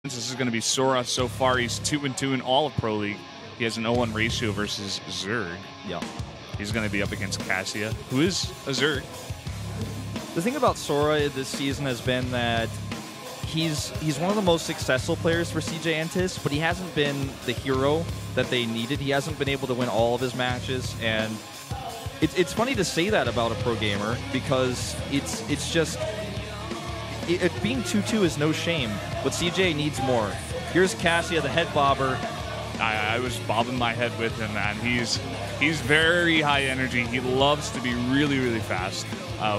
This is going to be Sora. So far, he's 2-2 in all of Pro League. He has an 0-1 ratio versus Zerg. Yeah. He's going to be up against KassiA, who is a Zerg. The thing about Sora this season has been that he's one of the most successful players for CJ Entis, but he hasn't been the hero that they needed. He hasn't been able to win all of his matches, and it's funny to say that about a pro gamer because it's just being 2-2 is no shame, but CJ needs more. Here's KassiA, the head bobber. I was bobbing my head with him, man. He's very high energy. He loves to be really, really fast.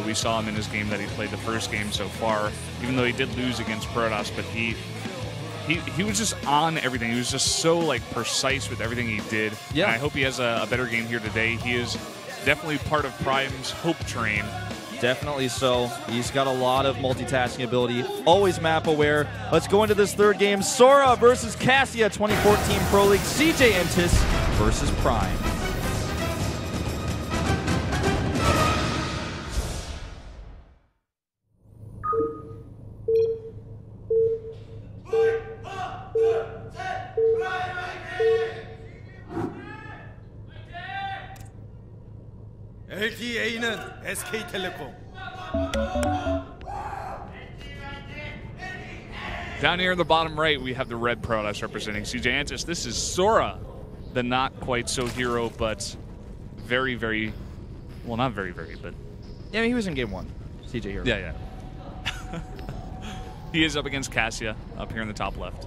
We saw him in his game that he played the first game so far, even though he did lose against Protoss, but he was just on everything. He was just so like precise with everything he did. Yeah. And I hope he has a better game here today. He is definitely part of Prime's hope train. Definitely so. He's got a lot of multitasking ability, always map aware. Let's go into this third game. Sora versus KassiA 2014 Pro League. CJ Entis versus Prime. LTA는 SK텔레콤. Down here in the bottom right, we have the red Protoss representing CJ Entis. This is Sora, the not quite so hero, but very, very, well, not very, very, but Yeah, I mean, he was in game one. CJ hero. yeah. He is up against KassiA up here in the top left.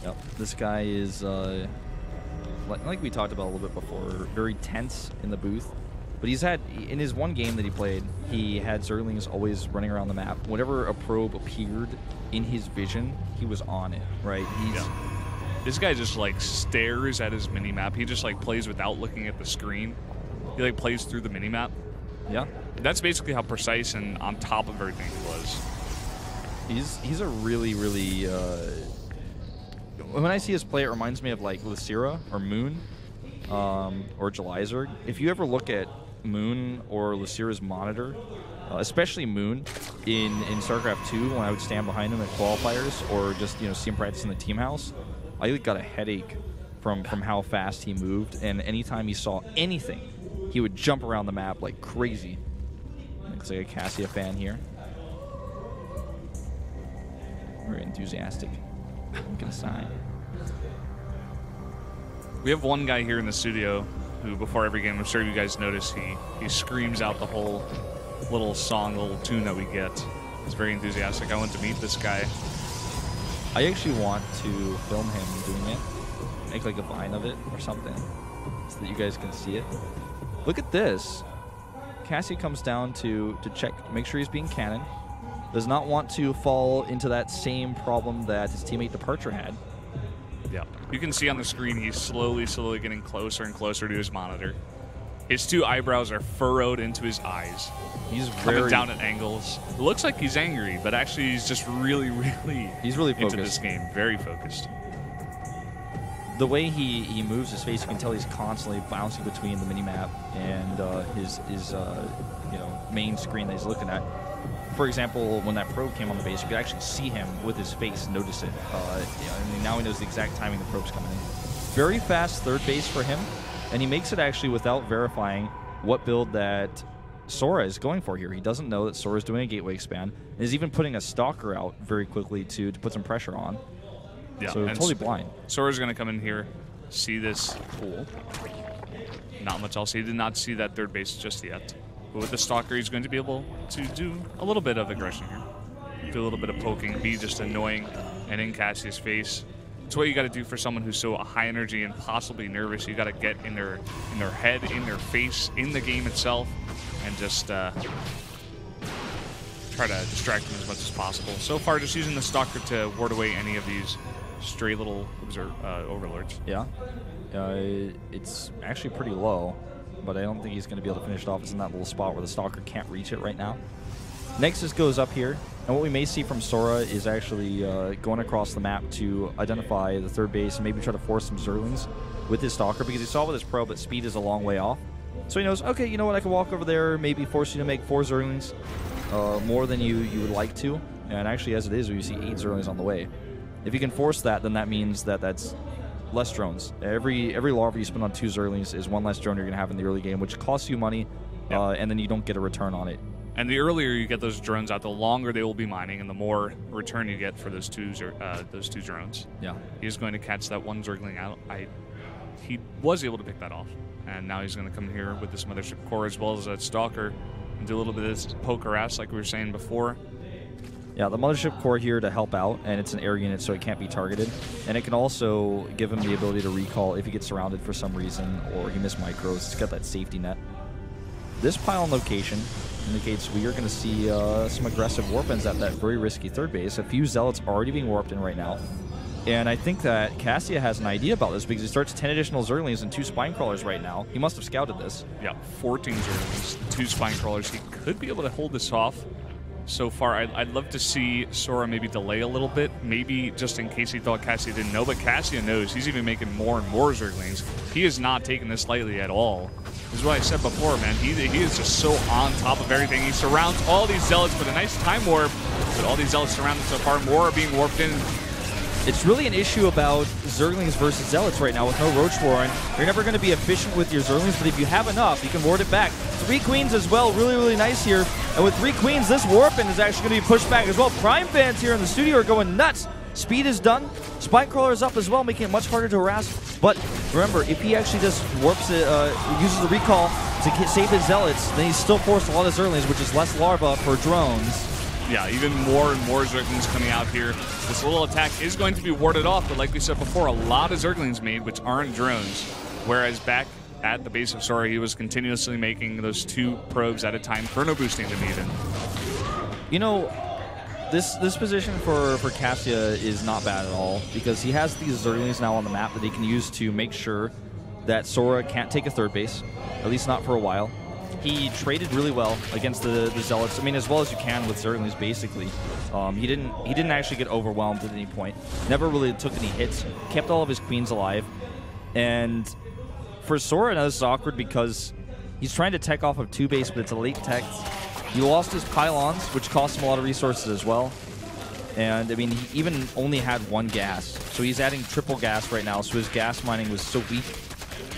Yep. This guy is, like we talked about a little bit before, very tense in the booth. But he's had, in his one game that he played, he had Zerglings always running around the map. Whenever a probe appeared in his vision, he was on it, right? This guy just like stares at his minimap. He just like plays without looking at the screen. He like plays through the minimap. Yeah. That's basically how precise and on top of everything he was. He's a really, really... when I see his play, it reminds me of like Sora or Moon or Jelizer. If you ever look at Moon or Lucira's monitor, especially Moon in StarCraft 2, when I would stand behind him at qualifiers or just see him practice in the team house, I got a headache from how fast he moved, and anytime he saw anything, he would jump around the map like crazy. Looks like a KassiA fan here. Very enthusiastic. Looking aside. We have one guy here in the studio who, before every game, I'm sure you guys notice, he screams out the whole little song, little tune that we get. He's very enthusiastic. I want to meet this guy. I actually want to film him doing it, make like a vine of it or something, so that you guys can see it. Look at this. KassiA comes down to check, make sure he's being cannon. Does not want to fall into that same problem that his teammate Departure had. Yeah, you can see on the screen he's slowly getting closer and closer to his monitor. His two eyebrows are furrowed into his eyes. He's coming down at angles. It looks like he's angry, but actually he's just really he's really focused into this game. Very focused. The way he moves his face, you can tell he's constantly bouncing between the minimap and his main screen that he's looking at. For example, when that probe came on the base, you could actually see him with his face notice it. Now he knows the exact timing the probe's coming in. Very fast third base for him, and he makes it actually without verifying what build that Sora is going for here. He doesn't know that Sora's doing a gateway expand, and is even putting a Stalker out very quickly to put some pressure on. Yeah, so totally blind. Sora's going to come in here, see this pool. Not much else. He did not see that third base just yet. But with the Stalker, he's going to be able to do a little bit of aggression here. Do a little bit of poking, be just annoying and in KassiA's face. It's what you got to do for someone who's so high energy and possibly nervous. You got to get in their head, in their face, in the game itself, and just try to distract them as much as possible. So far, just using the Stalker to ward away any of these stray little overlords. Yeah, it's actually pretty low, but I don't think he's going to be able to finish it off. It's in that little spot where the Stalker can't reach it right now. Nexus goes up here, and what we may see from Sora is actually going across the map to identify the third base and maybe try to force some Zerglings with his Stalker, because he saw with his probe that speed is a long way off. So he knows, okay, you know what, I can walk over there, maybe force you to make 4 Zerglings, more than you would like to. And actually, as it is, we see 8 Zerglings on the way. If you can force that, then that means that that's less drones. Every larva you spend on 2 Zerglings is 1 less drone you're going to have in the early game, which costs you money, and then you don't get a return on it. And the earlier you get those drones out, the longer they will be mining, and the more return you get for those two drones. Yeah. He's going to catch that 1 Zergling out. He was able to pick that off, and now he's going to come here with this Mothership Core as well as that Stalker and do a little bit of this poke harass like we were saying before. Yeah, the Mothership Core here to help out, and it's an air unit, so it can't be targeted. And it can also give him the ability to recall if he gets surrounded for some reason or he missed micros. It's got that safety net. This pile location indicates we are going to see some aggressive warp-ins at that very risky third base. A few Zealots already being warped in right now. And I think that KassiA has an idea about this because he starts 10 additional Zerglings and 2 Spinecrawlers right now. He must have scouted this. Yeah, 14 Zerglings, 2 Spinecrawlers. He could be able to hold this off. So far, I'd love to see Sora maybe delay a little bit, maybe just in case he thought KassiA didn't know, but KassiA knows. He's even making more and more Zerglings. He is not taking this lightly at all. This is what I said before, man. He is just so on top of everything. He surrounds all these Zealots with a nice time warp, but all these Zealots surrounded so far. More are being warped in. It's really an issue about Zerglings versus Zealots right now with no Roach Warren. You're never going to be efficient with your Zerglings, but if you have enough, you can ward it back. 3 Queens as well, really, really nice here. And with 3 Queens, this Warpin is actually going to be pushed back as well. Prime fans here in the studio are going nuts. Speed is done. Spinecrawler is up as well, making it much harder to harass. But remember, if he actually just warps it, uses the recall to save his Zealots, then he's still forced a lot of Zerglings, which is less larva for drones. Yeah, even more and more Zerglings coming out here. This little attack is going to be warded off, but like we said before, a lot of Zerglings made, which aren't drones. Whereas back at the base of Sora, he was continuously making those 2 probes at a time, chrono boosting them even. You know, this position for KassiA is not bad at all because he has these Zerglings now on the map that he can use to make sure that Sora can't take a third base, at least not for a while. He traded really well against the Zealots. I mean, as well as you can with Zerglings, basically. He didn't actually get overwhelmed at any point. Never really took any hits. Kept all of his queens alive. And for Sora, now this is awkward because he's trying to tech off of 2 base, but it's a late tech. He lost his pylons, which cost him a lot of resources as well. And, I mean, he even only had 1 gas. So he's adding triple gas right now, so his gas mining was so weak.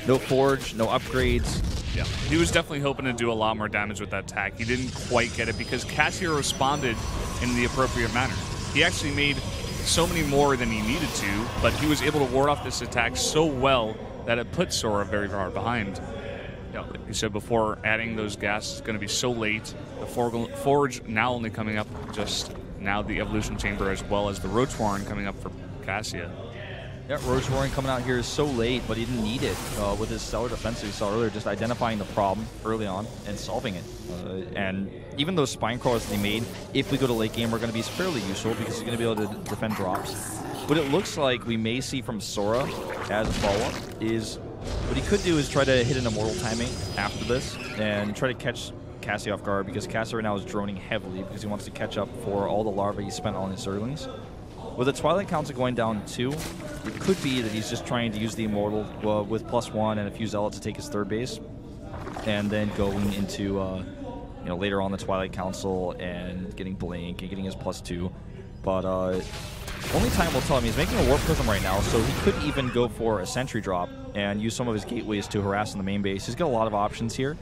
No forge, no upgrades. Yeah, he was definitely hoping to do a lot more damage with that attack. He didn't quite get it because KassiA responded in the appropriate manner. He actually made so many more than he needed to, but he was able to ward off this attack so well that it put Sora very far behind. Yeah, like you said before, adding those gas is going to be so late. The Forge now only coming up just now, the Evolution Chamber as well as the Roach Warren coming up for KassiA. Yeah, Roach Warren coming out here is so late, but he didn't need it with his stellar defense we saw earlier, just identifying the problem early on and solving it. And even those Spinecrawlers that he made, if we go to late game, are going to be fairly useful because he's going to be able to defend drops. What it looks like we may see from Sora as a follow-up is what he could do is try to hit an Immortal timing after this and try to catch KassiA off guard because KassiA right now is droning heavily because he wants to catch up for all the larvae he spent on his Zerglings. With the Twilight Council going down 2, it could be that he's just trying to use the Immortal with +1 and a few Zealots to take his third base, and then going into later on the Twilight Council and getting Blink and getting his +2. But only time will tell him. He's making a Warp Prism right now, so he could even go for a Sentry drop and use some of his gateways to harass in the main base. He's got a lot of options here.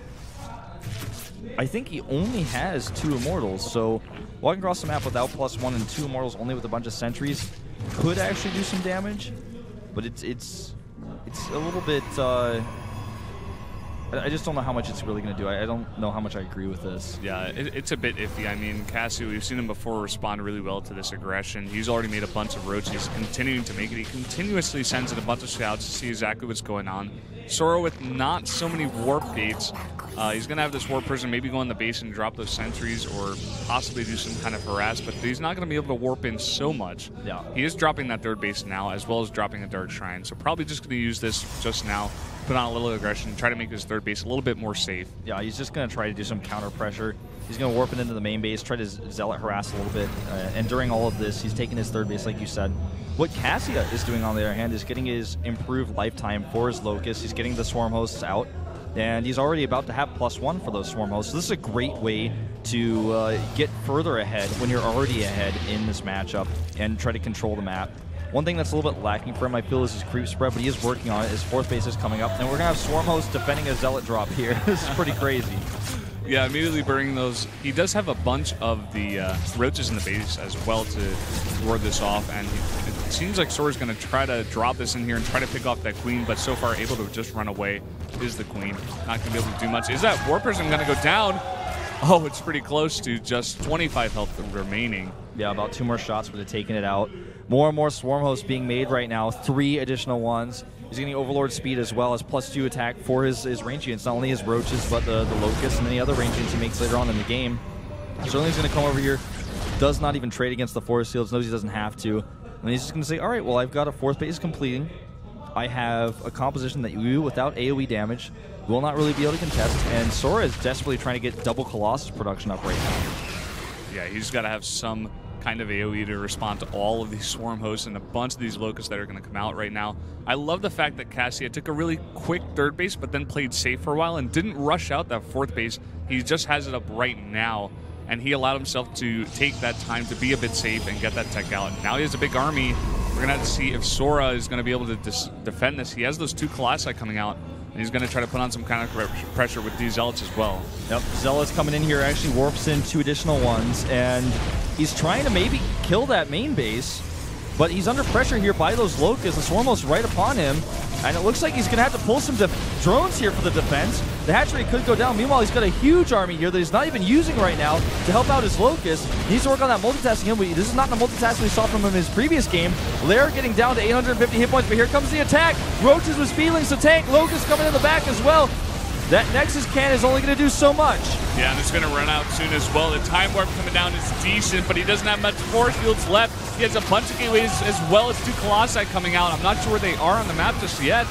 I think he only has 2 Immortals, so walking across the map without +1 and 2 Immortals, only with a bunch of Sentries, could actually do some damage. But it's a little bit. I just don't know how much it's really going to do. I don't know how much I agree with this. Yeah, it's a bit iffy. I mean, KassiA, we've seen him before respond really well to this aggression. He's already made a bunch of roads. He's continuing to make it. He continuously sends in a bunch of scouts to see exactly what's going on. Sora with not so many warp gates. He's going to have this warp prism, maybe go on the base and drop those sentries or possibly do some kind of harass, but he's not going to be able to warp in so much. Yeah. He is dropping that third base now as well as dropping a Dark Shrine, so probably just going to use this just now, put on a little aggression, try to make his third base a little bit more safe. Yeah, he's just going to try to do some counter pressure. He's going to warp it into the main base, try to Zealot harass a little bit, and during all of this, he's taking his third base, like you said. What KassiA is doing, on the other hand, is getting his improved lifetime for his Locust. He's getting the Swarm Hosts out, and he's already about to have +1 for those Swarm Hosts. So this is a great way to get further ahead when you're already ahead in this matchup and try to control the map. One thing that's a little bit lacking for him, I feel, is his creep spread, but he is working on it. His 4th base is coming up, and we're going to have Swarm Host defending a Zealot drop here. This is pretty crazy. Yeah, immediately burning those. He does have a bunch of the roaches in the base as well to ward this off, and it seems like Sora's going to try to drop this in here and try to pick off that queen, but so far able to just run away is the queen. Not going to be able to do much. Is that War Prism going to go down? Oh, it's pretty close to just 25 health remaining. Yeah, about 2 more shots would have taken it out. More and more Swarm Hosts being made right now. 3 additional ones. He's getting Overlord speed as well as +2 attack for his range units. Not only his roaches, but the locusts and any other range units he makes later on in the game. Certainly he's going to come over here. Does not even trade against the forest fields. Knows he doesn't have to. And he's just going to say, all right, well, I've got a 4th base completing. I have a composition that you, without AoE damage, will not really be able to contest. And Sora is desperately trying to get double Colossus production up right now. Yeah, he's got to have some kind of AoE to respond to all of these Swarm Hosts and a bunch of these locusts that are going to come out right now. I love the fact that KassiA took a really quick 3rd base, but then played safe for a while and didn't rush out that 4th base. He just has it up right now, and he allowed himself to take that time to be a bit safe and get that tech out. Now he has a big army. We're going to have to see if Sora is going to be able to defend this. He has those 2 Colossi coming out, and he's going to try to put on some kind of pressure with these Zealots as well. Yep, Zealots coming in here, actually warps in 2 additional ones, and he's trying to maybe kill that main base, but he's under pressure here by those locusts. The Swarm Host right upon him, and it looks like he's going to have to pull some drones here for the defense. The hatchery could go down. Meanwhile, he's got a huge army here that he's not even using right now to help out his locusts. He needs to work on that multitasking. This is not the multitasking we saw from him in his previous game. Lair getting down to 850 hit points, but here comes the attack. Roaches was feeling some tank. Locust coming in the back as well. That Nexus cannon is only going to do so much. Yeah, and it's going to run out soon as well. The time warp coming down is decent, but he doesn't have much force fields left. He has a bunch of gateways as well as 2 Colossi coming out. I'm not sure where they are on the map just yet,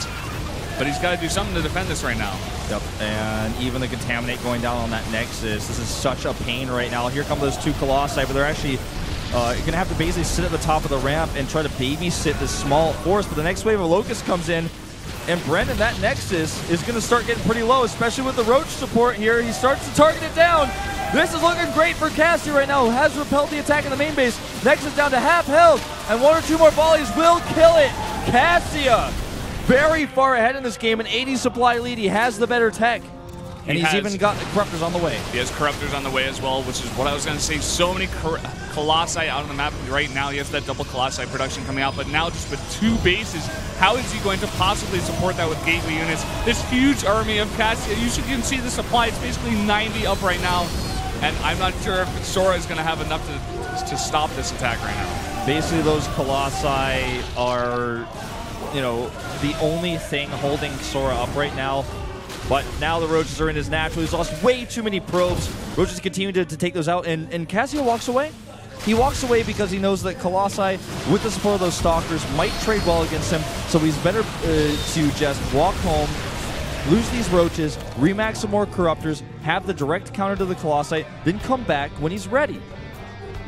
but he's got to do something to defend this right now. Yep, and even the Contaminate going down on that Nexus. This is such a pain right now. Here come those 2 Colossi, but they're actually going to have to basically sit at the top of the ramp and try to babysit this small force, but the next wave of Locust comes in, and Brendan, that Nexus is going to start getting pretty low, especially with the Roach support here. He starts to target it down. This is looking great for KassiA right now, who has repelled the attack in the main base. Nexus down to half health, and 1 or 2 more volleys will kill it. KassiA very far ahead in this game, an 80 supply lead. He has the better tech. And he's even got the Corruptors on the way. He has Corruptors on the way as well, which is what I was going to say. So many Colossi out on the map right now. He has that double Colossi production coming out, but now just with 2 bases, how is he going to possibly support that with gateway units? This huge army of KassiA, you can see the supply. It's basically 90 up right now, and I'm not sure if Sora is going to have enough to stop this attack right now. Basically, those Colossi are, the only thing holding Sora up right now. But now the Roaches are in his natural. He's lost way too many probes. Roaches continue to take those out, and KassiA walks away. He walks away because he knows that Colossi, with the support of those Stalkers, might trade well against him, so he's better to just walk home, lose these Roaches, remax some more Corruptors, have the direct counter to the Colossi, then come back when he's ready.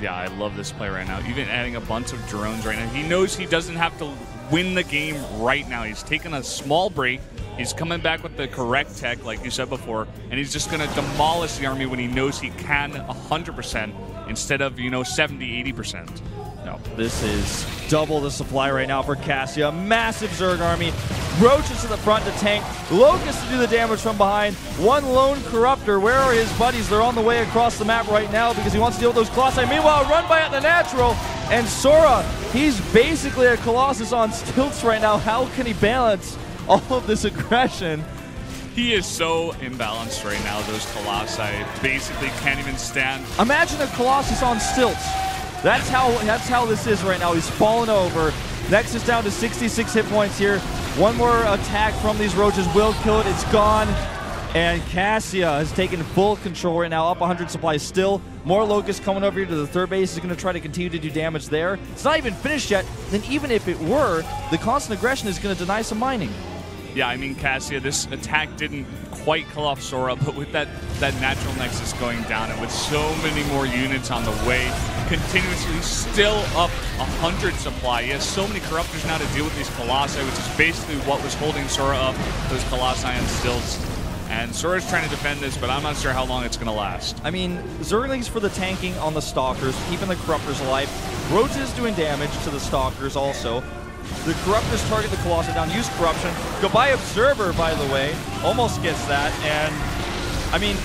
Yeah, I love this play right now. Even adding a bunch of drones right now. He knows he doesn't have to win the game right now. He's taking a small break. He's coming back with the correct tech, like you said before, and he's just going to demolish the army when he knows he can 100% instead of, 70, 80%. No, this is double the supply right now for KassiA. Massive Zerg army. Roaches to the front to tank. Locust to do the damage from behind. 1 lone Corruptor. Where are his buddies? They're on the way across the map right now because he wants to deal with those Colossi. Meanwhile, run by at the natural. And Sora, he's basically a Colossus on stilts right now. How can he balance all of this aggression? He is so imbalanced right now. Those Colossi basically can't even stand. Imagine a Colossus on stilts. That's how this is right now. He's fallen over. Nexus down to 66 hit points here. 1 more attack from these Roaches will kill it. It's gone. And KassiA has taken full control right now, up 100 supplies still. More Locusts coming over here to the 3rd base. He's going to try to continue to do damage there. It's not even finished yet. Then even if it were, the constant aggression is going to deny some mining. Yeah, I mean, KassiA, this attack didn't quite kill off Sora, but with that natural Nexus going down and with so many more units on the way, continuously still up 100 supply. He has so many Corruptors now to deal with these Colossi, which is basically what was holding Sora up, those Colossi and stilts. And Sora's trying to defend this, but I'm not sure how long it's going to last. I mean, Zergling's for the tanking on the Stalkers, keeping the Corruptors alive. Roach is doing damage to the Stalkers also. The Corruptors target the Colossus down, use Corruption. Goodbye Observer, by the way, almost gets that. And, I mean,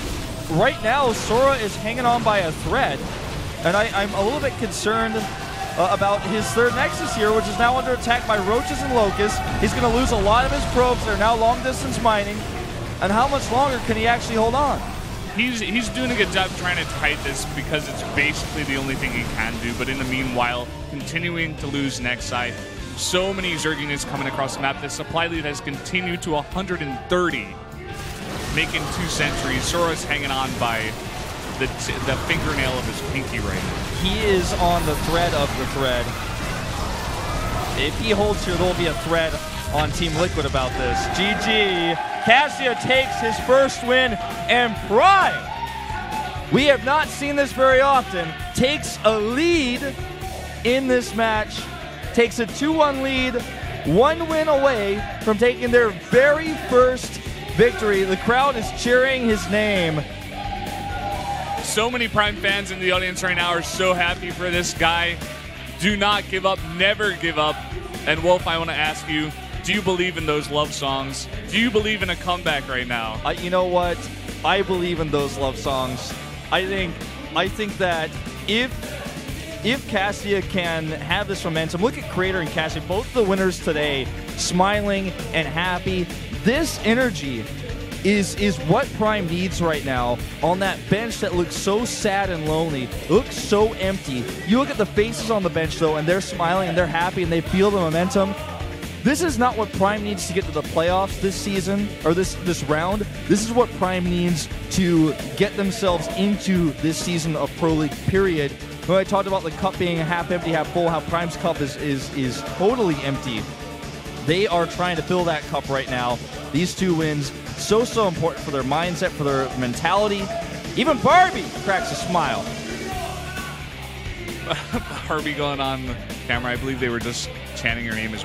right now, Sora is hanging on by a thread. And I'm a little bit concerned about his third Nexus here, which is now under attack by Roaches and Locusts. He's going to lose a lot of his probes. They're now long-distance mining. And how much longer can he actually hold on? He's doing a good job trying to fight this because it's basically the only thing he can do. But in the meanwhile, continuing to lose Nexi. So many Zerg units coming across the map. The supply lead has continued to 130, making 2 sentries. Sora's hanging on by the fingernail of his pinky right now. He is on the thread of the thread. If he holds here, there'll be a thread on Team Liquid about this. GG. KassiA takes his first win, and Prime, we have not seen this very often, takes a lead in this match, takes a 2-1 lead, 1 win away from taking their very first victory. The crowd is cheering his name. So many Prime fans in the audience right now are so happy for this guy. Do not give up, never give up. And Wolf, I want to ask you, do you believe in those love songs? Do you believe in a comeback right now? You know what? I believe in those love songs. I think that if KassiA can have this momentum, look at Crater and KassiA, both the winners today, smiling and happy. This energy is what Prime needs right now on that bench that looks so sad and lonely, looks so empty. You look at the faces on the bench, though, and they're smiling and they're happy and they feel the momentum. This is not what Prime needs to get to the playoffs this season, or this round. This is what Prime needs to get themselves into this season of Pro League, period. When I talked about the cup being half empty, half full, how Prime's cup is totally empty. They are trying to fill that cup right now. These 2 wins, so important for their mindset, for their mentality. Even Barbie cracks a smile. Barbie going on camera, I believe they were just chanting your name as